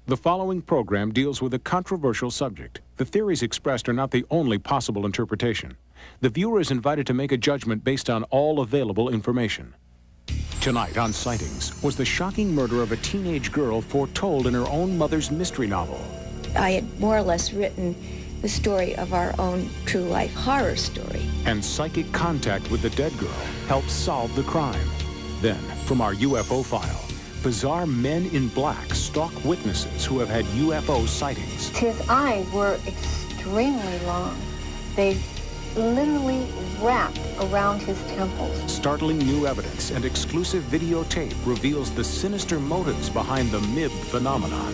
The following program deals with a controversial subject. The theories expressed are not the only possible interpretation. The viewer is invited to make a judgment based on all available information. Tonight on Sightings was the shocking murder of a teenage girl foretold in her own mother's mystery novel. I had more or less written the story of our own true-life horror story. And psychic contact with the dead girl helped solve the crime. Then, from our UFO file, bizarre men in black stalk witnesses who have had UFO sightings. His eyes were extremely long. They literally wrapped around his temples. Startling new evidence and exclusive videotape reveals the sinister motives behind the MIB phenomenon.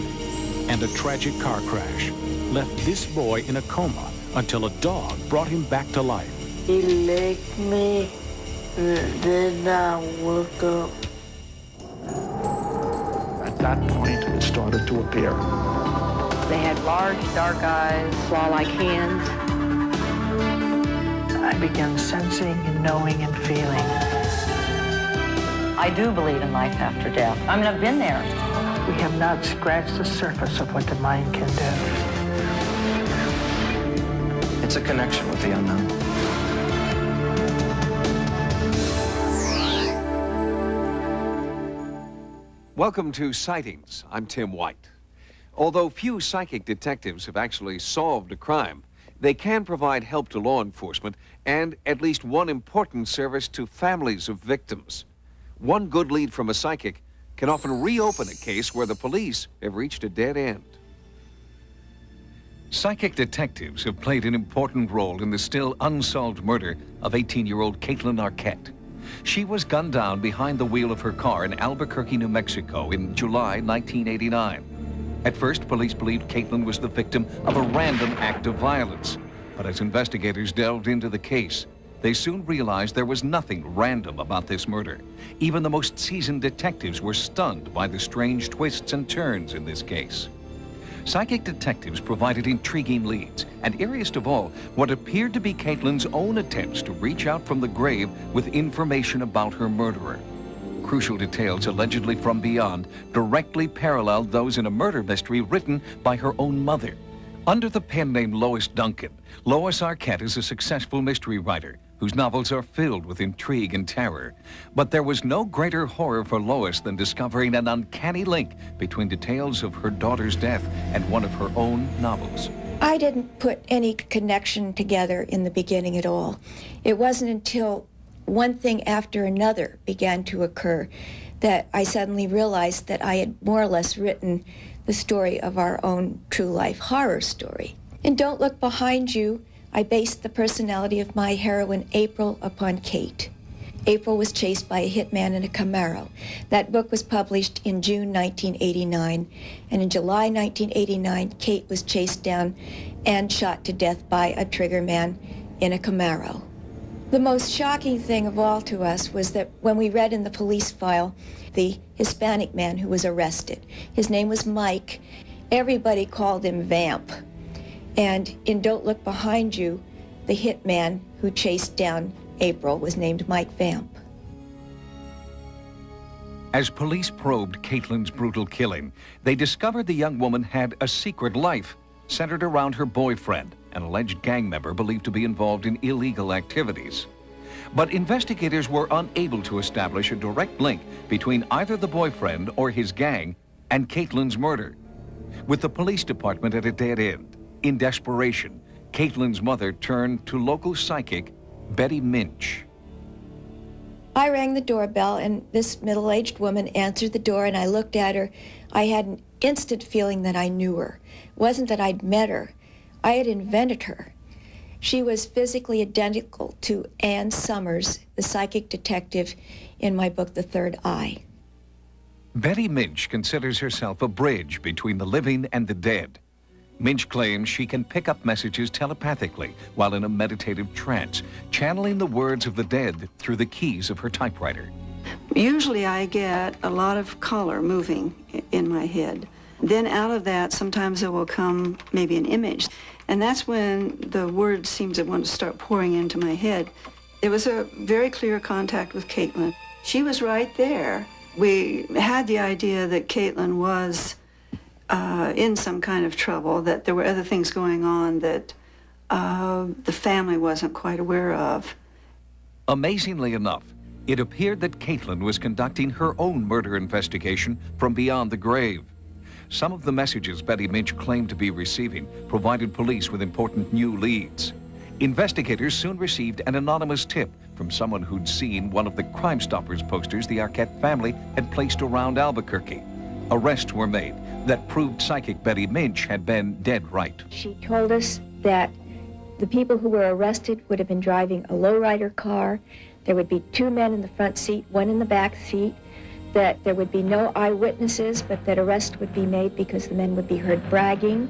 And a tragic car crash left this boy in a coma until a dog brought him back to life. He licked me, then I woke up. At that point, it started to appear. They had large, dark eyes, claw-like hands. I began sensing and knowing and feeling. I do believe in life after death. I mean, I've been there. We have not scratched the surface of what the mind can do. It's a connection with the unknown. Welcome to Sightings. I'm Tim White. Although few psychic detectives have actually solved a crime, they can provide help to law enforcement and at least one important service to families of victims. One good lead from a psychic can often reopen a case where the police have reached a dead end. Psychic detectives have played an important role in the still unsolved murder of 18-year-old Caitlin Arquette. She was gunned down behind the wheel of her car in Albuquerque, New Mexico in July 1989. At first, police believed Caitlin was the victim of a random act of violence. But as investigators delved into the case, they soon realized there was nothing random about this murder. Even the most seasoned detectives were stunned by the strange twists and turns in this case. Psychic detectives provided intriguing leads, and eeriest of all, what appeared to be Caitlin's own attempts to reach out from the grave with information about her murderer. Crucial details allegedly from beyond directly paralleled those in a murder mystery written by her own mother. Under the pen name Lois Duncan, Lois Arquette is a successful mystery writer whose novels are filled with intrigue and terror. But there was no greater horror for Lois than discovering an uncanny link between details of her daughter's death and one of her own novels. I didn't put any connection together in the beginning at all. It wasn't until one thing after another began to occur that I suddenly realized that I had more or less written the story of our own true-life horror story. In Don't Look Behind You, I based the personality of my heroine, April, upon Kate. April was chased by a hitman in a Camaro. That book was published in June 1989, and in July 1989, Kate was chased down and shot to death by a triggerman in a Camaro. The most shocking thing of all to us was that when we read in the police file the Hispanic man who was arrested, his name was Mike. Everybody called him Vamp. And in Don't Look Behind You, the hitman who chased down April was named Mike Vamp. As police probed Caitlin's brutal killing, they discovered the young woman had a secret life centered around her boyfriend, an alleged gang member believed to be involved in illegal activities. But investigators were unable to establish a direct link between either the boyfriend or his gang and Caitlin's murder. With the police department at a dead end, in desperation, Caitlin's mother turned to local psychic Betty Minch. I rang the doorbell, and this middle-aged woman answered the door, and I looked at her. I had an instant feeling that I knew her. It wasn't that I'd met her. I had invented her. She was physically identical to Ann Summers, the psychic detective in my book, The Third Eye. Betty Minch considers herself a bridge between the living and the dead. Minch claims she can pick up messages telepathically while in a meditative trance, channeling the words of the dead through the keys of her typewriter. Usually I get a lot of color moving in my head. Then out of that, sometimes there will come maybe an image. And that's when the words seem to want to start pouring into my head. It was a very clear contact with Caitlin. She was right there. We had the idea that Caitlin was in some kind of trouble, that there were other things going on that the family wasn't quite aware of. Amazingly enough, it appeared that Caitlin was conducting her own murder investigation from beyond the grave. Some of the messages Betty Minch claimed to be receiving provided police with important new leads. Investigators soon received an anonymous tip from someone who'd seen one of the Crime Stoppers posters the Arquette family had placed around Albuquerque. Arrests were made that proved psychic Betty Minch had been dead right. She told us that the people who were arrested would have been driving a lowrider car. There would be 2 men in the front seat, 1 in the back seat, that there would be no eyewitnesses, but that arrest would be made because the men would be heard bragging,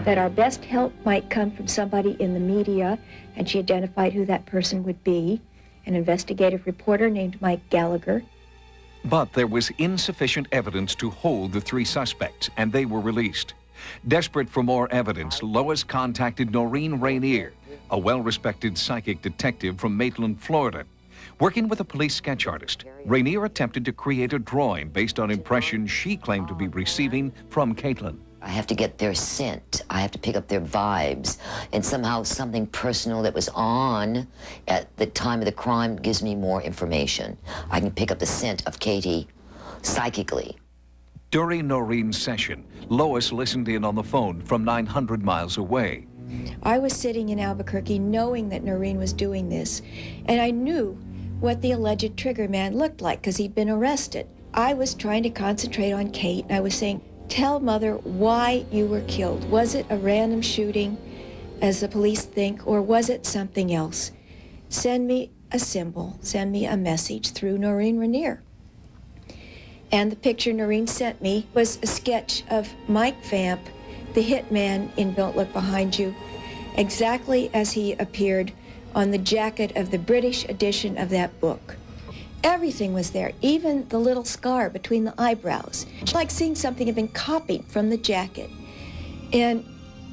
that our best help might come from somebody in the media, and she identified who that person would be, an investigative reporter named Mike Gallagher. But there was insufficient evidence to hold the 3 suspects, and they were released. Desperate for more evidence, Lois contacted Noreen Rainier, a well-respected psychic detective from Maitland, Florida. Working with a police sketch artist, Rainier attempted to create a drawing based on impressions she claimed to be receiving from Caitlin. I have to get their scent. I have to pick up their vibes. And somehow something personal that was on at the time of the crime gives me more information. I can pick up the scent of Katie psychically. During Noreen's session, Lois listened in on the phone from 900 miles away. I was sitting in Albuquerque knowing that Noreen was doing this, and I knew what the alleged trigger man looked like because he'd been arrested. I was trying to concentrate on Kate, and I was saying, tell Mother why you were killed. Was it a random shooting, as the police think, or was it something else? Send me a symbol, send me a message through Noreen Rainier. And the picture Noreen sent me was a sketch of Mike Vamp, the hitman in Don't Look Behind You, exactly as he appeared on the jacket of the British edition of that book. Everything was there, even the little scar between the eyebrows. It's like seeing something had been copied from the jacket. And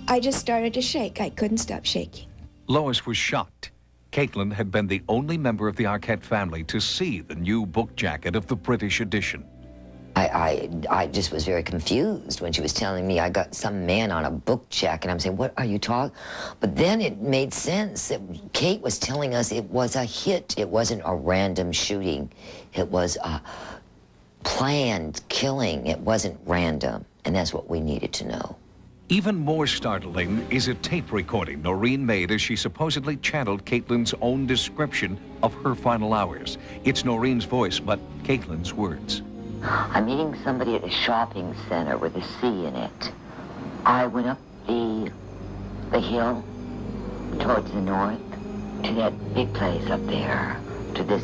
I just started to shake. I couldn't stop shaking. Lois was shocked. Caitlin had been the only member of the Arquette family to see the new book jacket of the British edition. I just was very confused when she was telling me I got some man on a book jacket. I'm saying, what are you talking? But then it made sense that Kate was telling us it was a hit. It wasn't a random shooting. It was a planned killing. It wasn't random. And that's what we needed to know. Even more startling is a tape recording Noreen made as she supposedly channeled Caitlin's own description of her final hours. It's Noreen's voice, but Caitlin's words. I'm meeting somebody at a shopping center with a C in it. I went up the hill towards the north to that big place up there, to this,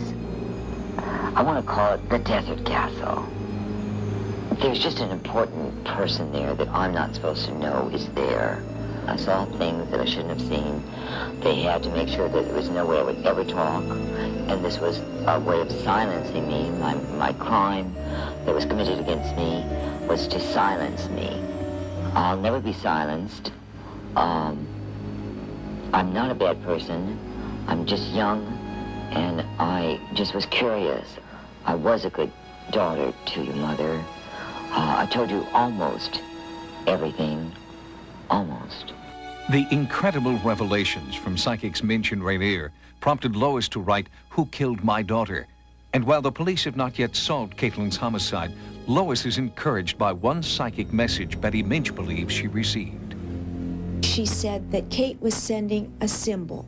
I want to call it the Desert Castle. There's just an important person there that I'm not supposed to know is there. I saw things that I shouldn't have seen. They had to make sure that there was no way I would ever talk. And this was a way of silencing me. My crime that was committed against me was to silence me. I'll never be silenced. I'm not a bad person. I'm just young, and I just was curious. I was a good daughter to your mother. I told you almost everything. Almost. The incredible revelations from psychics Minch and Rainier prompted Lois to write Who Killed My Daughter? And while the police have not yet solved Caitlin's homicide, Lois is encouraged by one psychic message Betty Minch believes she received. She said that Kate was sending a symbol,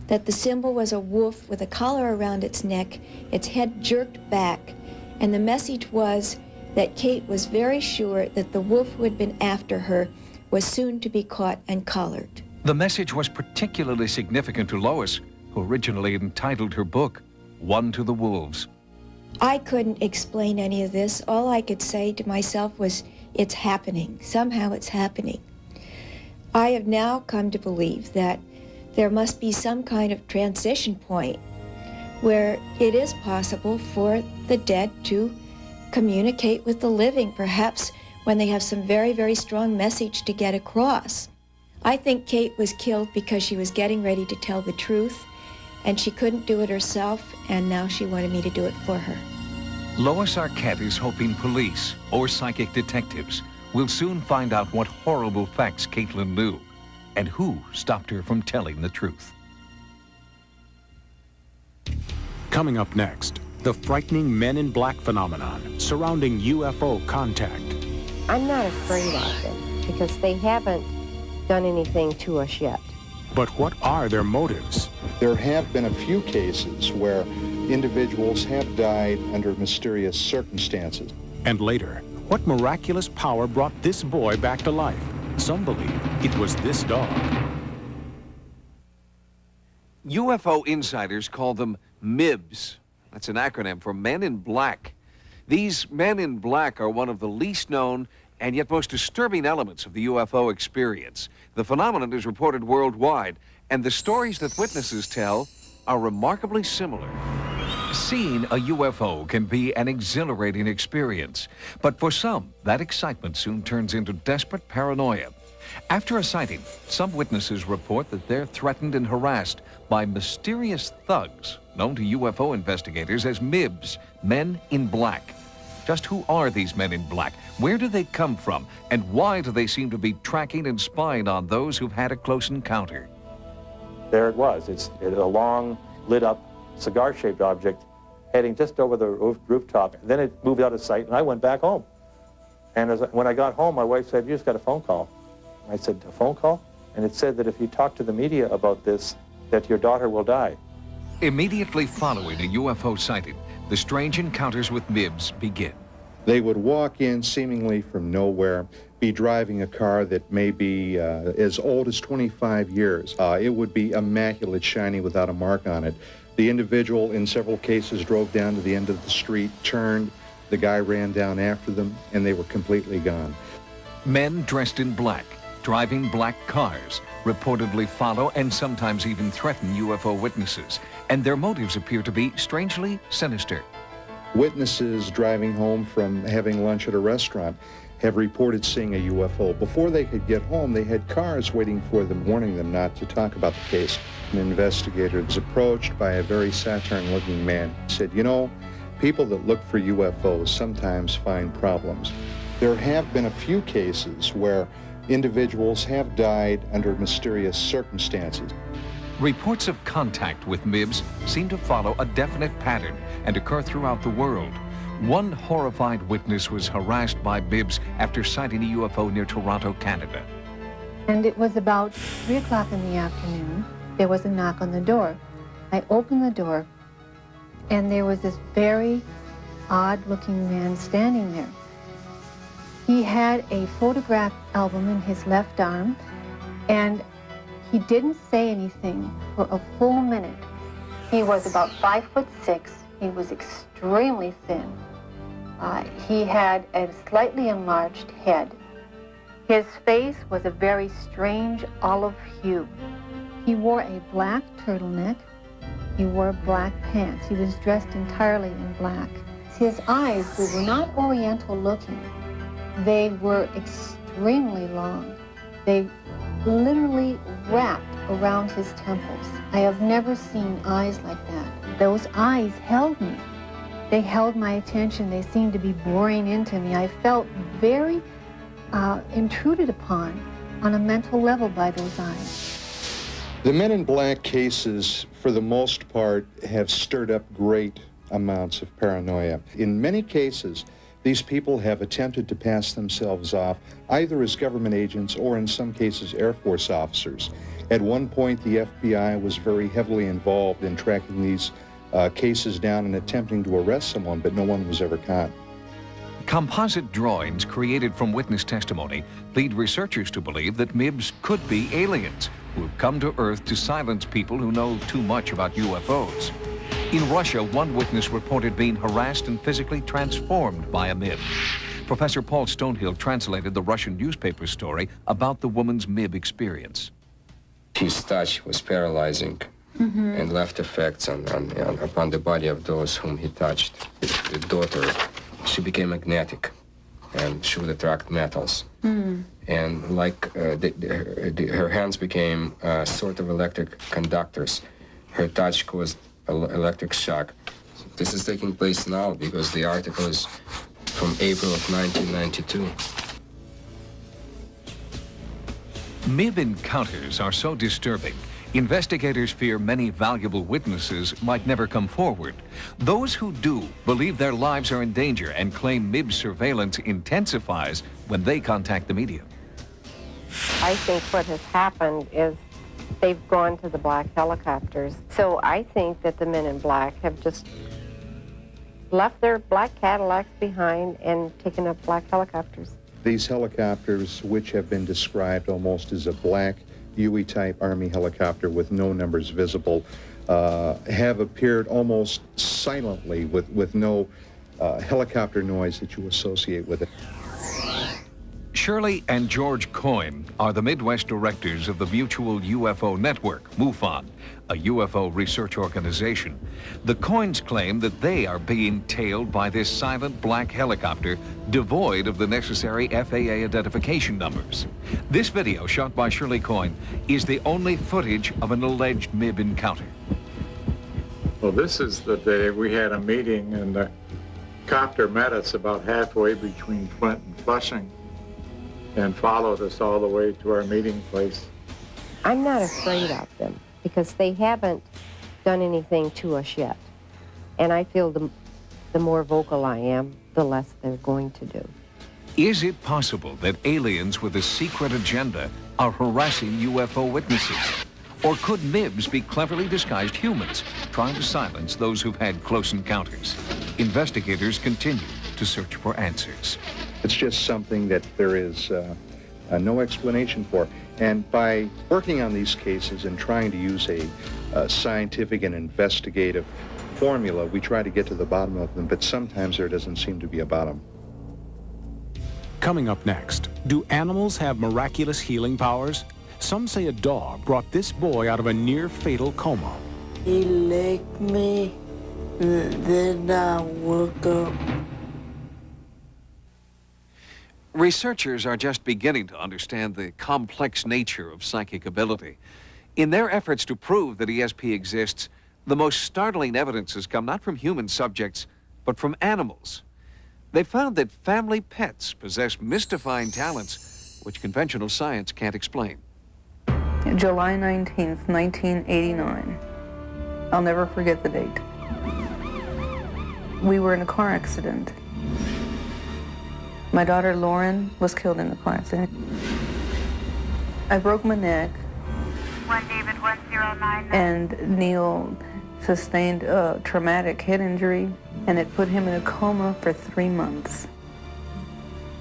that the symbol was a wolf with a collar around its neck, its head jerked back, and the message was that Kate was very sure that the wolf who had been after her was soon to be caught and collared. The message was particularly significant to Lois, who originally entitled her book, One to the Wolves. I couldn't explain any of this. All I could say to myself was, it's happening. Somehow it's happening. I have now come to believe that there must be some kind of transition point where it is possible for the dead to communicate with the living, perhaps when they have some very, very strong message to get across. I think Kate was killed because she was getting ready to tell the truth, and she couldn't do it herself, and now she wanted me to do it for her. Lois Arquette is hoping police or psychic detectives We'll soon find out what horrible facts Caitlin knew and who stopped her from telling the truth. Coming up next, the frightening Men in Black phenomenon surrounding UFO contact. I'm not afraid of them because they haven't done anything to us yet. But what are their motives? There have been a few cases where individuals have died under mysterious circumstances. And later, what miraculous power brought this boy back to life? Some believe it was this dog. UFO insiders call them MIBs. That's an acronym for Men in Black. These Men in Black are one of the least known and yet most disturbing elements of the UFO experience. The phenomenon is reported worldwide, and the stories that witnesses tell are remarkably similar. Seeing a UFO can be an exhilarating experience, but for some, that excitement soon turns into desperate paranoia. After a sighting, some witnesses report that they're threatened and harassed by mysterious thugs known to UFO investigators as MIBs, Men in Black. Just who are these Men in Black? Where do they come from? And why do they seem to be tracking and spying on those who've had a close encounter? There it was. It's a long, lit-up, cigar-shaped object heading just over the rooftop. Then it moved out of sight, and I went back home. And when I got home, my wife said, "You just got a phone call." I said, "A phone call?" And it said that if you talk to the media about this, that your daughter will die. Immediately following a UFO sighting, the strange encounters with MIBs begin. They would walk in seemingly from nowhere, be driving a car that may be as old as 25 years. It would be immaculate, shiny, without a mark on it. The individual, in several cases, drove down to the end of the street, turned, the guy ran down after them, and they were completely gone. Men dressed in black, driving black cars, reportedly follow and sometimes even threaten UFO witnesses, and their motives appear to be strangely sinister. Witnesses driving home from having lunch at a restaurant have reported seeing a UFO. Before they could get home, they had cars waiting for them, warning them not to talk about the case. An investigator was approached by a very Saturn-looking man. He said, "You know, people that look for UFOs sometimes find problems. There have been a few cases where individuals have died under mysterious circumstances." Reports of contact with MIBs seem to follow a definite pattern and occur throughout the world. One horrified witness was harassed by MIBs after sighting a UFO near Toronto, Canada. And it was about 3 o'clock in the afternoon. There was a knock on the door. I opened the door, and there was this very odd-looking man standing there. He had a photograph album in his left arm, and he didn't say anything for a full minute. He was about 5'6". He was extremely thin. He had a slightly enlarged head. His face was a very strange olive hue. He wore a black turtleneck. He wore black pants. He was dressed entirely in black. His eyes were not oriental looking. They were extremely long. They literally wrapped around his temples. I have never seen eyes like that. Those eyes held me. They held my attention. They seemed to be boring into me. I felt very intruded upon on a mental level by those eyes. The Men in Black cases, for the most part, have stirred up great amounts of paranoia. In many cases, these people have attempted to pass themselves off either as government agents or, in some cases, Air Force officers. At one point, the FBI was very heavily involved in tracking these cases down and attempting to arrest someone, but no one was ever caught. Composite drawings created from witness testimony lead researchers to believe that MIBs could be aliens who have come to Earth to silence people who know too much about UFOs. In Russia, one witness reported being harassed and physically transformed by a MIB. Professor Paul Stonehill translated the Russian newspaper story about the woman's MIB experience. His touch was paralyzing and left effects upon the body of those whom he touched. The daughter, she became magnetic, and she would attract metals. And like her hands became sort of electric conductors. Her touch caused electric shock. This is taking place now because the article is from April of 1992. MIB encounters are so disturbing, investigators fear many valuable witnesses might never come forward. Those who do believe their lives are in danger and claim MIB surveillance intensifies when they contact the media. I think what has happened is they've gone to the black helicopters. So I think that the men in black have just left their black Cadillacs behind and taken up black helicopters. These helicopters, which have been described almost as a black UE-type Army helicopter with no numbers visible, have appeared almost silently with no helicopter noise that you associate with it. Shirley and George Coyne are the Midwest directors of the Mutual UFO Network, MUFON, a UFO research organization. The Coynes claim that they are being tailed by this silent black helicopter devoid of the necessary FAA identification numbers. This video, shot by Shirley Coyne, is the only footage of an alleged MIB encounter. Well, this is the day we had a meeting, and the copter met us about halfway between Flint and Flushing and followed us all the way to our meeting place. I'm not afraid of them because they haven't done anything to us yet. And I feel the more vocal I am, the less they're going to do. Is it possible that aliens with a secret agenda are harassing UFO witnesses? Or could MIBs be cleverly disguised humans trying to silence those who've had close encounters? Investigators continue to search for answers. It's just something that there is no explanation for. And by working on these cases and trying to use a scientific and investigative formula, we try to get to the bottom of them, but sometimes there doesn't seem to be a bottom. Coming up next, do animals have miraculous healing powers? Some say a dog brought this boy out of a near-fatal coma. He licked me, then I woke up. Researchers are just beginning to understand the complex nature of psychic ability. In their efforts to prove that ESP exists, the most startling evidence has come not from human subjects, but from animals. They found that family pets possess mystifying talents which conventional science can't explain. July 19th, 1989. I'll never forget the date. We were in a car accident. My daughter Lauren was killed in the car accident. I broke my neck. 1 David 1099. And Neil sustained a traumatic head injury, and it put him in a coma for 3 months.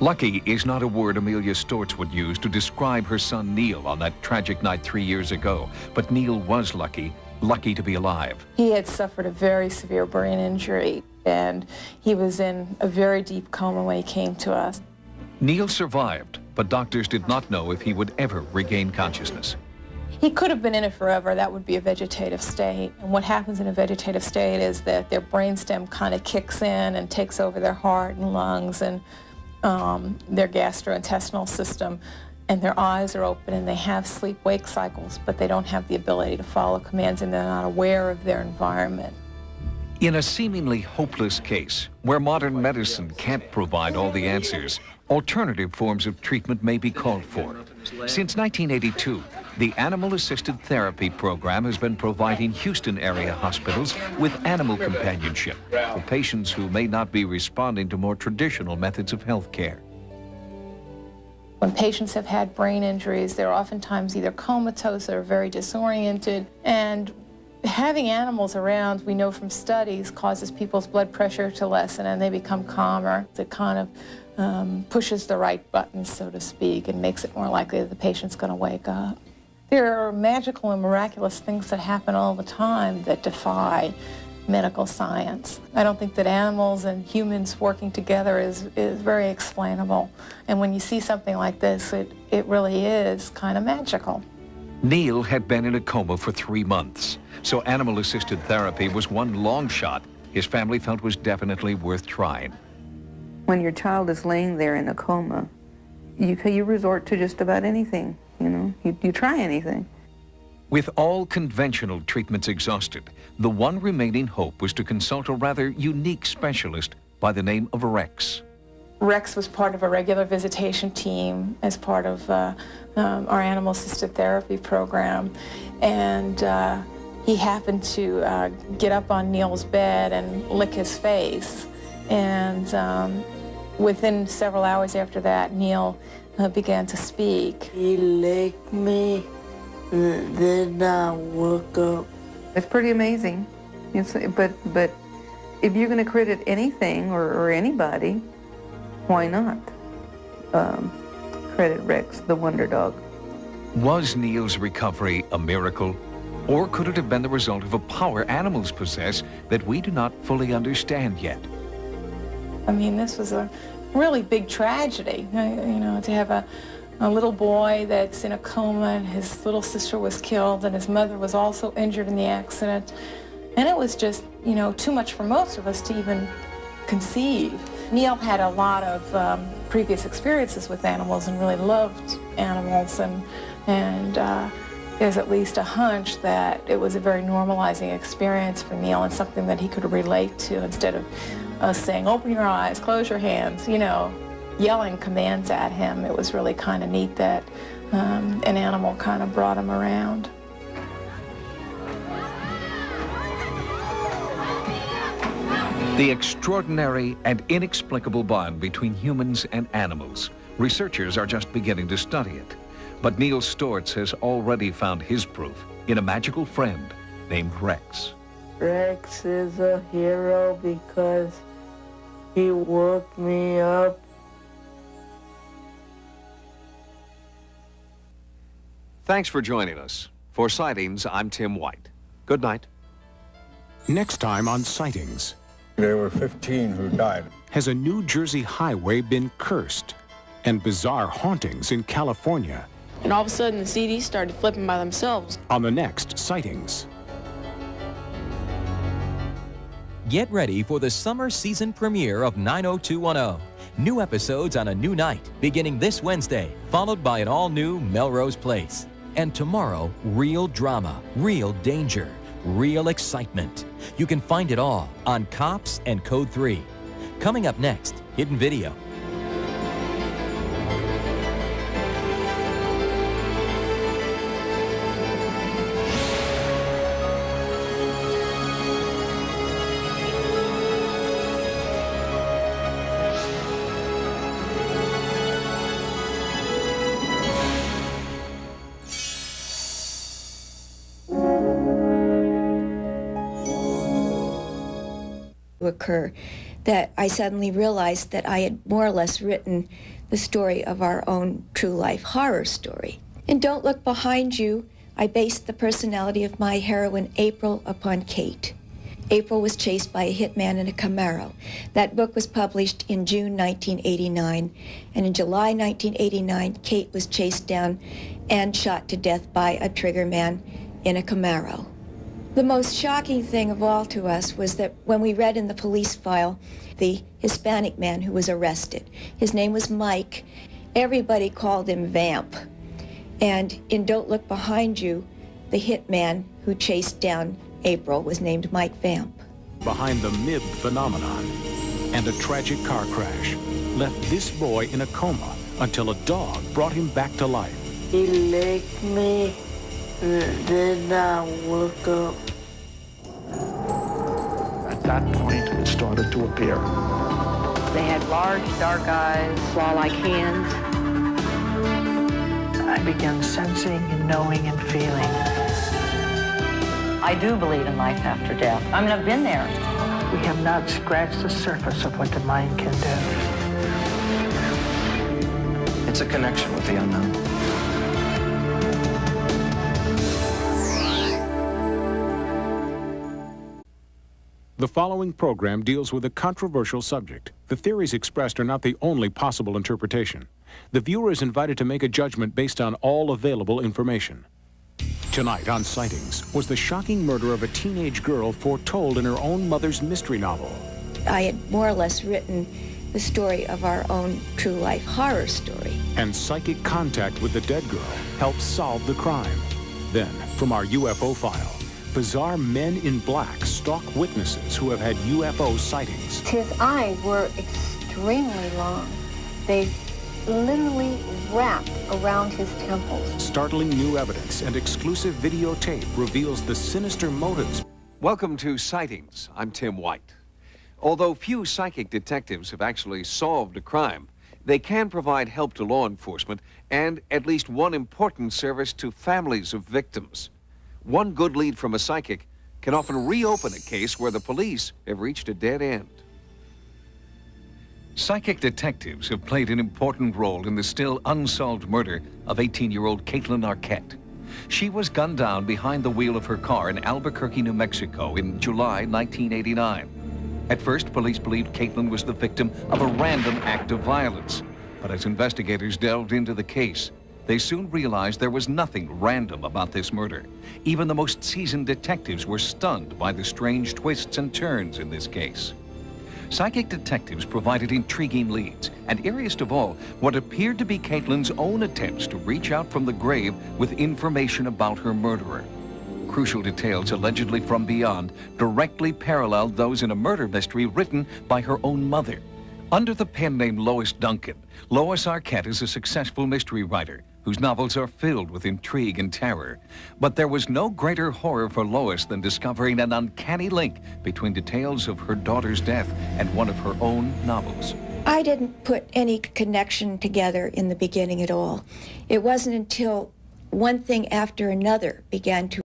Lucky is not a word Amelia Stortz would use to describe her son Neil on that tragic night 3 years ago. But Neil was lucky to be alive. He had suffered a very severe brain injury, and he was in a very deep coma when he came to us. Neil survived, but doctors did not know if he would ever regain consciousness. He could have been in it forever. That would be a vegetative state. And what happens in a vegetative state is that their brainstem kind of kicks in and takes over their heart and lungs and their gastrointestinal system, and their eyes are open and they have sleep-wake cycles, but they don't have the ability to follow commands and they're not aware of their environment. In a seemingly hopeless case, where modern medicine can't provide all the answers, alternative forms of treatment may be called for. Since 1982, the Animal-Assisted Therapy program has been providing Houston area hospitals with animal companionship for patients who may not be responding to more traditional methods of health care. When patients have had brain injuries, they're oftentimes either comatose or very disoriented, and having animals around, we know from studies, causes people's blood pressure to lessen and they become calmer. It kind of pushes the right buttons, so to speak, and makes it more likely that the patient's going to wake up. There are magical and miraculous things that happen all the time that defy medical science. I don't think that animals and humans working together is very explainable. And when you see something like this, it really is kind of magical. Neil had been in a coma for 3 months, so animal-assisted therapy was one long shot his family felt was definitely worth trying. When your child is laying there in a coma, you resort to just about anything, you know, you try anything. With all conventional treatments exhausted, the one remaining hope was to consult a rather unique specialist by the name of Rex. Rex was part of a regular visitation team as part of our animal-assisted therapy program, and he happened to get up on Neil's bed and lick his face, and within several hours after that, Neil began to speak. He licked me, then I woke up. It's pretty amazing. But if you're going to credit anything or anybody, why not credit Rex, the wonder dog? Was Neil's recovery a miracle? Or could it have been the result of a power animals possess that we do not fully understand yet? I mean, this was a really big tragedy, you know, to have a little boy that's in a coma, and his little sister was killed, and his mother was also injured in the accident. And it was just, you know, too much for most of us to even conceive. Neil had a lot of previous experiences with animals and really loved animals, and there's at least a hunch that it was a very normalizing experience for Neil and something that he could relate to, instead of us saying, open your eyes, close your hands, you know, yelling commands at him. It was really kind of neat that an animal kind of brought him around. The extraordinary and inexplicable bond between humans and animals. Researchers are just beginning to study it. But Neil Stortz has already found his proof in a magical friend named Rex. Rex is a hero because he woke me up. Thanks for joining us. For Sightings, I'm Tim White. Good night. Next time on Sightings. There were 15 who died. Has a New Jersey highway been cursed? And bizarre hauntings in California. And all of a sudden, the CDs started flipping by themselves. On the next Sightings. Get ready for the summer season premiere of 90210. New episodes on a new night, beginning this Wednesday, followed by an all-new Melrose Place. And tomorrow, real drama, real danger, real excitement. You can find it all on Cops and Code 3. Coming up next, Hidden Video. Occur that I suddenly realized that I had more or less written the story of our own true life horror story. In Don't Look Behind You, I based the personality of my heroine April upon Kate. April was chased by a hitman in a Camaro. That book was published in June 1989, and in July 1989, Kate was chased down and shot to death by a triggerman in a Camaro. The most shocking thing of all to us was that when we read in the police file the Hispanic man who was arrested, his name was Mike, everybody called him Vamp. And in Don't Look Behind You, the hitman who chased down April was named Mike Vamp. Behind the MIB phenomenon, and a tragic car crash left this boy in a coma until a dog brought him back to life. He licked me, then I woke up. At that point, it started to appear. They had large, dark eyes, claw-like hands. I began sensing and knowing and feeling. I do believe in life after death. I mean, I've been there. We have not scratched the surface of what the mind can do. It's a connection with the unknown. The following program deals with a controversial subject. The theories expressed are not the only possible interpretation. The viewer is invited to make a judgment based on all available information. Tonight on Sightings was the shocking murder of a teenage girl foretold in her own mother's mystery novel. I had more or less written the story of our own true life horror story. And psychic contact with the dead girl helps solve the crime. Then, from our UFO file, bizarre men in black stalk witnesses who have had UFO sightings. His eyes were extremely extremely long. They literally wrapped around his temples. Startling new evidence and exclusive videotape reveals the sinister motives. Welcome to Sightings. I'm Tim White. Although few psychic detectives have actually solved a crime, they can provide help to law enforcement and at least one important service to families of victims. One good lead from a psychic can often reopen a case where the police have reached a dead end. Psychic detectives have played an important role in the still unsolved murder of 18-year-old Caitlin Arquette. She was gunned down behind the wheel of her car in Albuquerque, New Mexico in July 1989. At first, police believed Caitlin was the victim of a random act of violence. But as investigators delved into the case, they soon realized there was nothing random about this murder. Even the most seasoned detectives were stunned by the strange twists and turns in this case. Psychic detectives provided intriguing leads, and eeriest of all, what appeared to be Caitlin's own attempts to reach out from the grave with information about her murderer. Crucial details allegedly from beyond directly paralleled those in a murder mystery written by her own mother. Under the pen name Lois Duncan, Lois Arquette is a successful mystery writer whose novels are filled with intrigue and terror. But there was no greater horror for Lois than discovering an uncanny link between details of her daughter's death and one of her own novels. I didn't put any connection together in the beginning at all. It wasn't until one thing after another began to